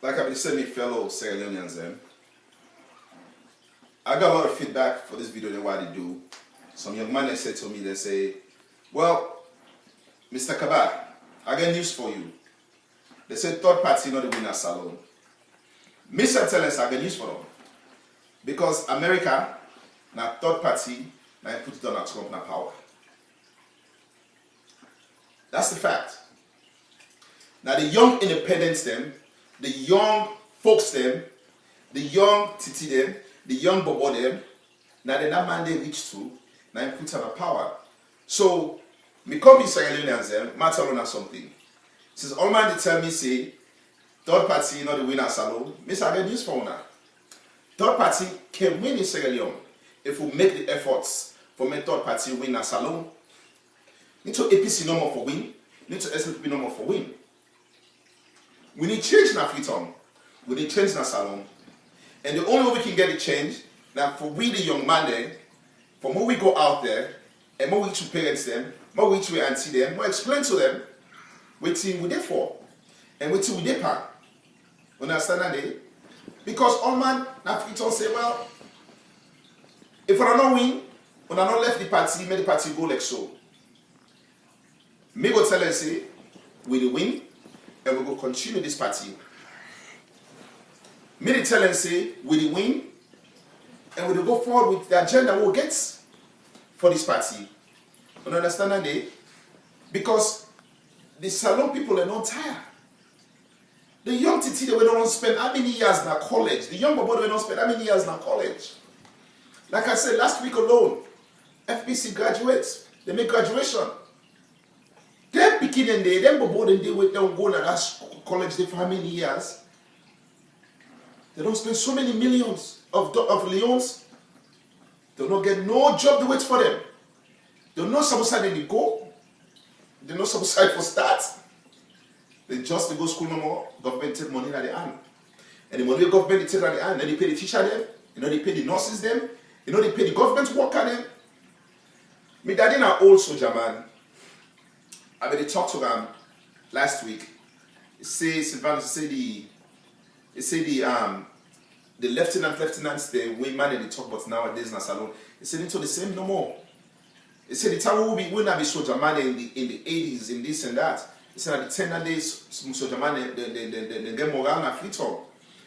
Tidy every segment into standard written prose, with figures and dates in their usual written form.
like I've been saying, fellow Sierra Leoneans, I got a lot of feedback for this video than what I do. Some young man they said to me, they say, well, Mr. Kaba, I got news for you. They said third party not the winner salon. Mr. Tell us I got news for them. Because America, now third party, now put Donald Trump in power. That's the fact. Now the young independents them, the young folks them, the young titi them, the young bobo them, now they that man they reach to, now put on a power. So, me come be Sierra Leoneans them, matter on something. Since all man they tell me say, third party not the winner salon, Miss I get news for now. Third party can win in Sierra Leone if we make the efforts for make third party win a salon. Need to APC no more for win, need to SLP no more for win. We need change in our freedom. We need change in our salon. And the only way we can get the change, now for we the young man there, for more we go out there, and more we to parents them, more we to auntie them, more explain to them, what we there for, and what we there for. Understand that? Because all man, now freedom say, well, if I don't win, when I don't left the party, make the party go like so. Me go tell them say, we will win, and we will continue this party. Me they tell them say, we will win, and we will go forward with the agenda we'll get for this party. You understand that? Because the salon people are not tired. The young titi they will not spend how many years in college? The young bobo will not spend how many years in college? Like I said last week alone, FBC graduates, they make graduation. Them beginning day, them bobo they with them go to that college there for how many years? They don't spend so many millions of leons. They don't get no job to wait for them. They don't know some side they go. They know some side for start. They just they go school no more. Government take money at the hand. And the money the government they take at the hand, then they pay the teacher them, they pay the nurses them, they pay the government worker them. My daddy na old soldier man. I mean, they talked to him last week. He say Sylvanus, the lieutenants there, we man they talk about nowadays in a salon. He said into the same no more. He said the time we not be soldier man in the 80s in this and that. He said at the 10 days soldier man they get moral and freedom.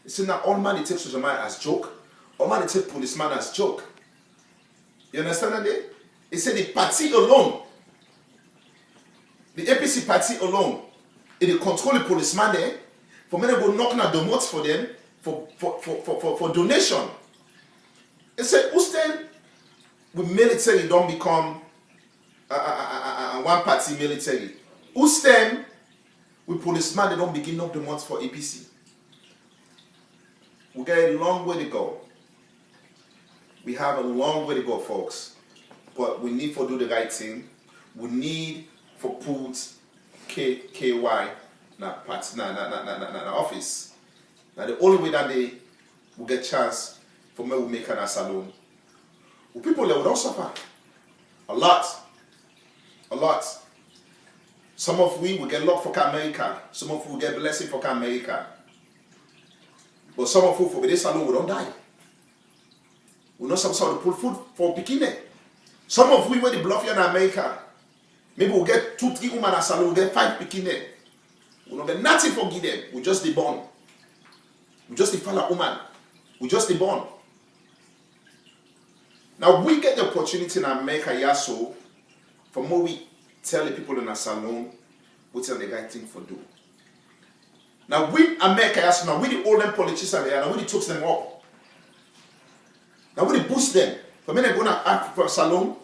He said now all man they take soldier man as joke, all man they take policeman as joke. You understand that? He said the party alone. The APC party alone, it control the policeman there. For me, they go knocking at the donuts for them for donation. They say, Ustem, with military don't become one party military. Ustem, with policeman they don't begin knock the donuts for APC. We got a long way to go. We have a long way to go, folks. But we need to do the right thing. We need for put KY na office. Now the only way that they will get chance for me to make an salon. People that will not suffer. A lot. Some of we will get locked for America. Some of we will get blessing for America. But some of you for this salon will don't die. We not some sort of pull food for bikini. Some of we will the bluff here in America. Maybe we'll get 2-3 women at salon, we'll get 5 bikini. We don't get nothing for give them. We just the born. We just the fella woman. We just the born. Now we get the opportunity in America, yeah, so for more we tell the people in a salon, we tell the right thing for do. Now we America, yeah, so now we the older politicians there, now we the talks them up. Now we the boost them. For me they're gonna act for a salon.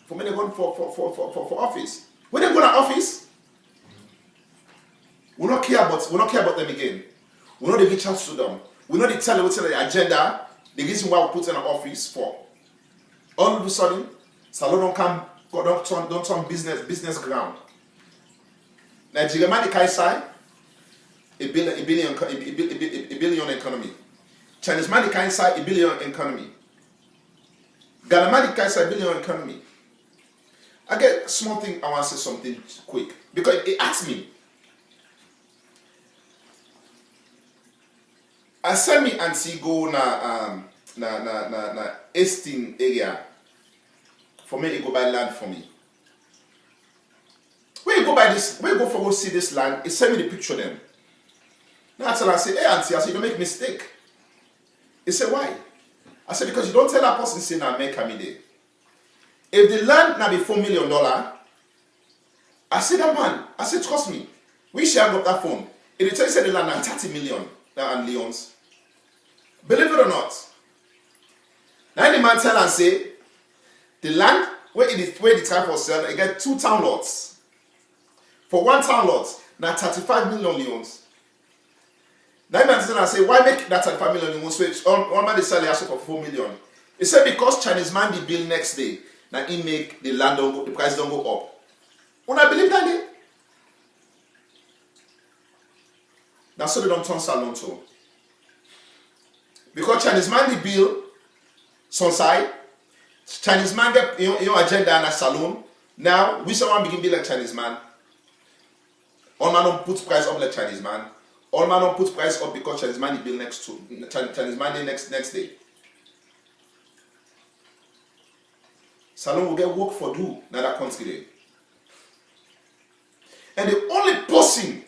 For me they're going for office. When they go to office, we don't care about them again. We know they reach out to them. We know they tell them what's the agenda, the reason why we put in an office for. All of a sudden, salon don't turn business ground. Nigeria man the say a billion economy. Chinese man the say a billion economy. Ghana man the say a billion economy. I get small thing. I want to say something quick because it asked me. I send me auntie go na Easton area for me to go buy land for me. When you go buy this, when you go for go see this land, it send me the picture them. Now I tell her, I say, hey auntie, I say, you don't make mistake. He said, why? I said, because you don't tell that person say na make me there. If the land now be $4 million, I said that man, I said, trust me, we share up that phone. If they tell you say the land now 30 million and leons. Believe it or not. Now the man tell and say, the land where the type for sale, it get 2 town lots. For 1 town lot, now 35 million leons. Now the man tell and say, why make that 35 million leons? So one man they sell the asset for 4 million. He said because Chinese man the bill next day, now he make the land don't go, the price don't go up. When I believe that day, that's so they don't turn salon to. Because Chinese man the bill, some side, Chinese man get your agenda in a salon. Now we someone begin be like Chinese man. All man don't put price up like Chinese man. All man don't put price up because Chinese man the bill next to Chinese man the next day. Salon will get work for do now that country day. And the only person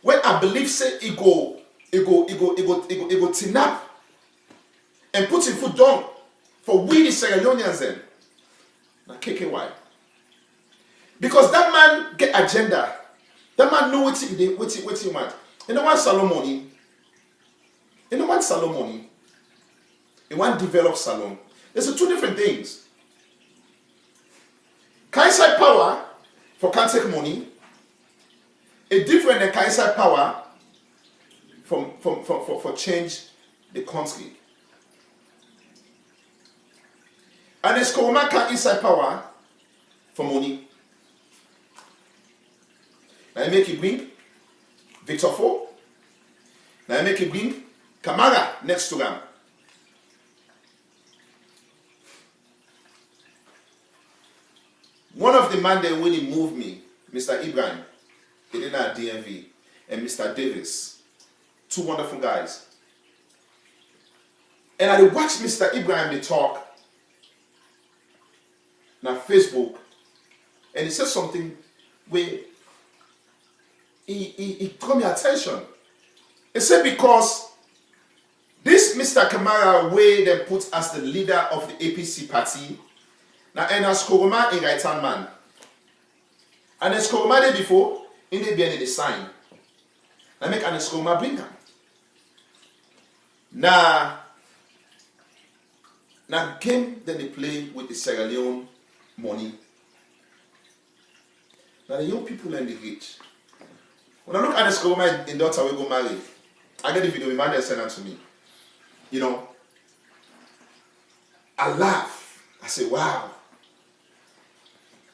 when I believe say he go tin up and put his foot down for we the Sierra Leoneans then. Now KKY. Because that man get agenda. That man know what he want. You know what salon money? You know what salon money? You want develop salon. There's 2 different things. Kaisai power for can't take money. A different than Kaisai power for change the country. And it's Koromaka inside power for money. Now you make it bring Victor Fo. Now you make it bring Kamara next to them. One of the men that really moved me, Mr. Ibrahim, he did not DMV, and Mr. Davis, 2 wonderful guys. And I watched Mr. Ibrahim they talk on Facebook, and he said something where he caught my attention. He said because this Mr. Kamara way they put as the leader of the APC party. Now, and as Koroma in right hand man. And as Koroma day before, in the beginning the sign. Now make an Koroma bring him. Now game then they play with the Sierra Leone money. Now the young people and the rich. When I look at this Koroma in daughter we go marry, I get the video, my man send it to me. You know, I laugh. I say, wow.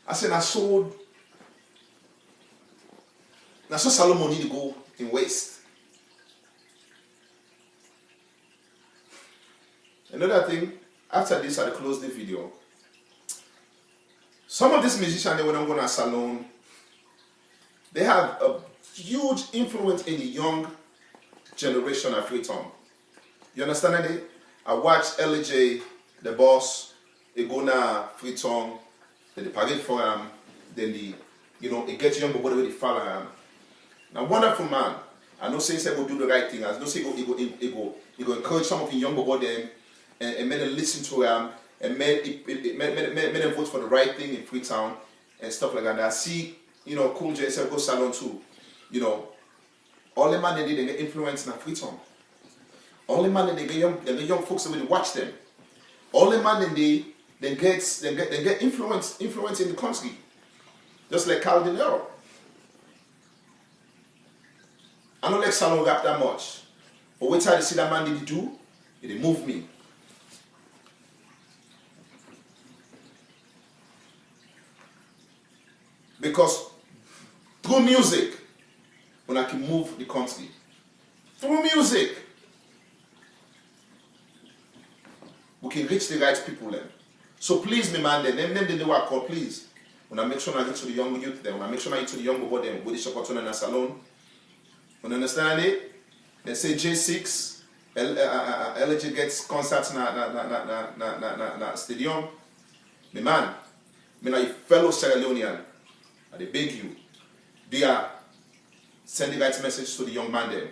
I said, I saw Solomon need to go in waste. Another thing, after this, I close the video. Some of these musicians, they when I'm going to salon, they have a huge influence in the young generation of Freetown. You understand it? I watch LJ, the boss, they go na Freetown. The parade for him, then it gets young boy with the follow him. Now wonderful man. I know say go do the right thing. I know say he go encourage some of the young boy them and make them listen to him and make them vote for the right thing in Freetown and stuff like that. And I see, Cool J said go salon too. All the man they did they get influence in Freetown. All the man they get young folks that will watch them. All the man they get influence in the country. Just like Carl De Niro. I don't like salon rap that much. But wait till I see that man did do, it move me. Because through music, when I can move the country. Through music, we can reach the right people then. So please, me man, them they know what I call, please. When I make sure I get to the young youth them, when I make sure I get to the young boy them, with the support in a salon. When you understand it, They say J6, LG gets concerts na stadium. Me man, me na your fellow Sierra Leonean. I dey beg you. Send the right message to the young man then.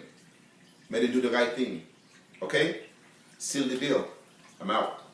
May they do the right thing. Okay? Seal the deal. I'm out.